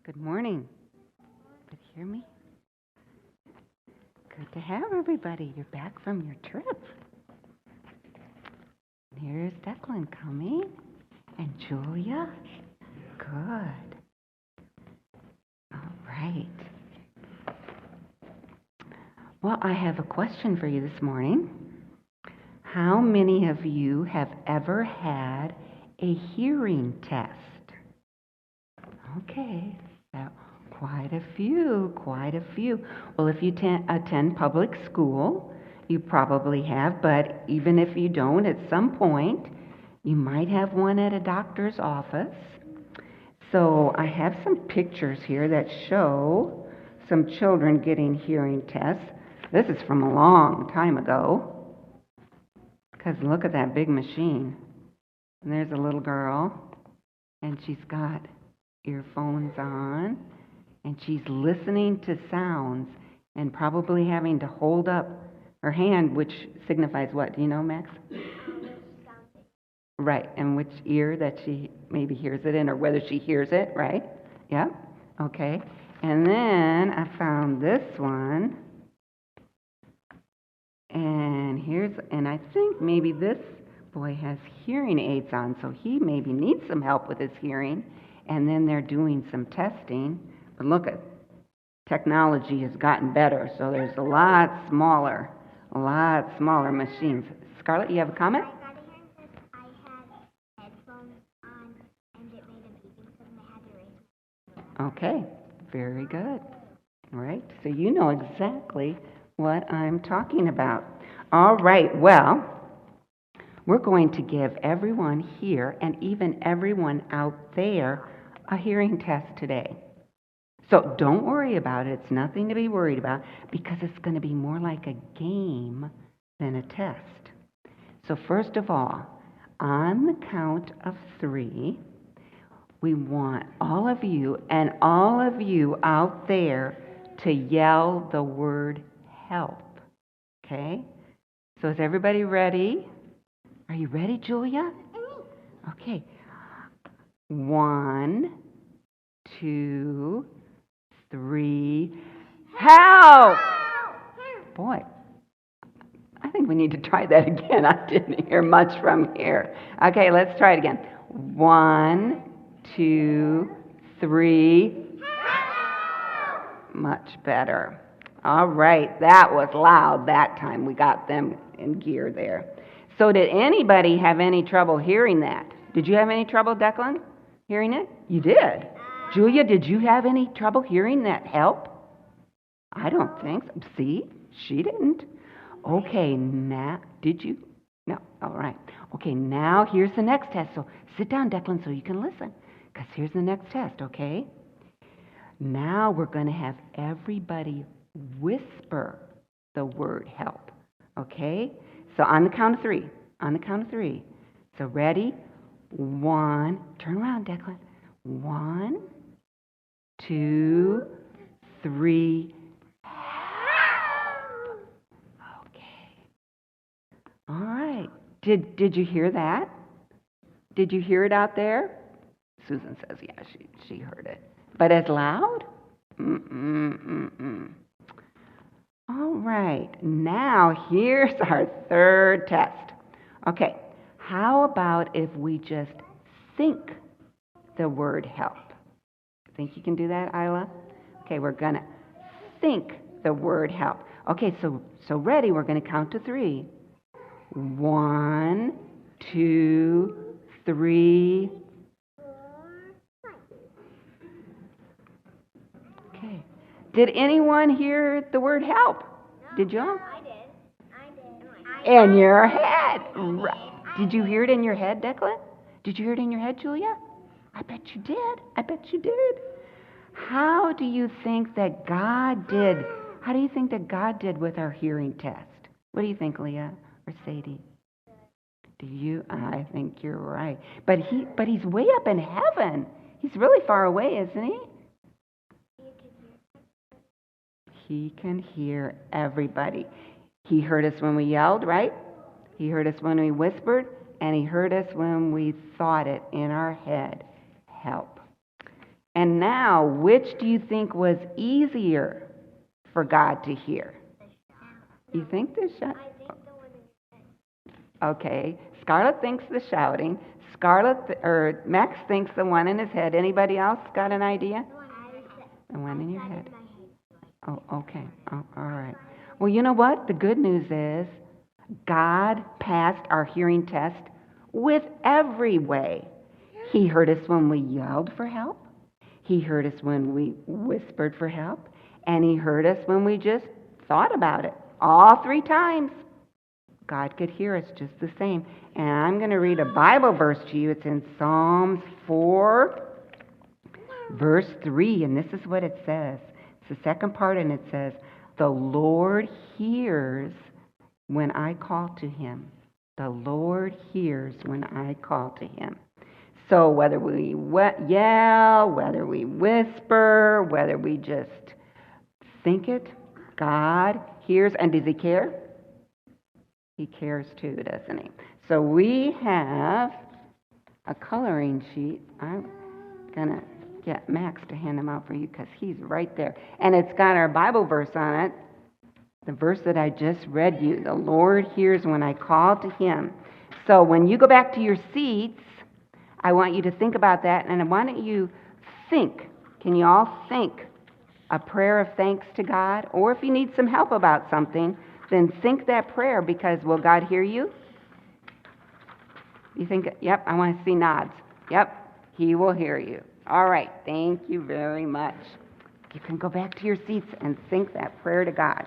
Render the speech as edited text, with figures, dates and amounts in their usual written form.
Good morning. Could you hear me? Good to have everybody. You're back from your trip. Here's Declan coming. And Julia? Good. All right. Well, I have a question for you this morning. How many of you have ever had a hearing test? Okay. Quite a few. Well, if you attend public school, you probably have, but even if you don't, at some point, you might have one at a doctor's office. So I have some pictures here that show some children getting hearing tests. This is from a long time ago, because look at that big machine. And there's a little girl, and she's got earphones on. And she's listening to sounds and probably having to hold up her hand, which signifies what? Do you know, Max? Right, and which ear that she maybe hears it in, or whether she hears it, right? Yeah, okay. And then I found this one. And I think maybe this boy has hearing aids on, so he maybe needs some help with his hearing. And then they're doing some testing. But look at technology has gotten better, so there's a lot smaller machines. Scarlett, you have a comment? I got a hearing test. I had headphones on, and it made a beeping sound, and I had to raise my. Okay, very good. All right, so you know exactly what I'm talking about. All right, well, we're going to give everyone here and even everyone out there a hearing test today. So don't worry about it. It's nothing to be worried about because it's going to be more like a game than a test. So first of all, on the count of 3, we want all of you and all of you out there to yell the word help. Okay? So is everybody ready? Are you ready, Julia? Okay. 1, 2, 3, help! Boy, I think we need to try that again. I didn't hear much from here. Okay, let's try it again. 1, 2, 3, help! Much better. All right, that was loud that time. We got them in gear there. So did anybody have any trouble hearing that? Did you have any trouble, Declan, hearing it? You did. Julia, did you have any trouble hearing that help? I don't think so. See, she didn't. Okay, now, did you? No, all right. Okay, now here's the next test. So sit down, Declan, so you can listen, because here's the next test, okay? Now we're going to have everybody whisper the word help, okay? So on the count of 3. So ready? 1, turn around, Declan. 1, 2, 3, help! Okay. All right. Did you hear that? Did you hear it out there? Susan says, yeah, she heard it. But as loud? All right. Now here's our third test. Okay. How about if we just think the word help? Think you can do that, Isla? Okay, we're going to think the word help. Okay, so ready, we're going to count to 3. 1, 2, 3. Okay. Did anyone hear the word help? Did you all? I did. In your head. Right. Did you hear it in your head, Declan? Did you hear it in your head, Julia? I bet you did. How do you think that God did? How do you think that God did with our hearing test? What do you think, Leah or Sadie? Do you? I think you're right. But he's way up in heaven. He's really far away, isn't he? He can hear everybody. He heard us when we yelled, right? He heard us when we whispered, and he heard us when we thought it in our head. Help. And now, which do you think was easier for God to hear? You think the shout? I think the one in your head. Okay. Scarlett thinks the shouting. Max thinks the one in his head. Anybody else got an idea? The one in your head. Oh, okay. Oh, all right. Well, you know what? The good news is God passed our hearing test with every way. He heard us when we yelled for help. He heard us when we whispered for help. And he heard us when we just thought about it. All 3 times. God could hear us just the same. And I'm going to read a Bible verse to you. It's in Psalms 4, verse 3. And this is what it says. It's the second part, and it says, "The Lord hears when I call to him." The Lord hears when I call to him. So whether we yell, whether we whisper, whether we just think it, God hears. And does he care? He cares too, doesn't he? So we have a coloring sheet. I'm going to get Max to hand them out for you because he's right there. And it's got our Bible verse on it. The verse that I just read you. The Lord hears when I call to him. So when you go back to your seats, I want you to think about that. And why don't you think? Can you all think a prayer of thanks to God? Or if you need some help about something, then think that prayer, because will God hear you? You think, yep, I want to see nods. Yep, he will hear you. All right, thank you very much. You can go back to your seats and think that prayer to God.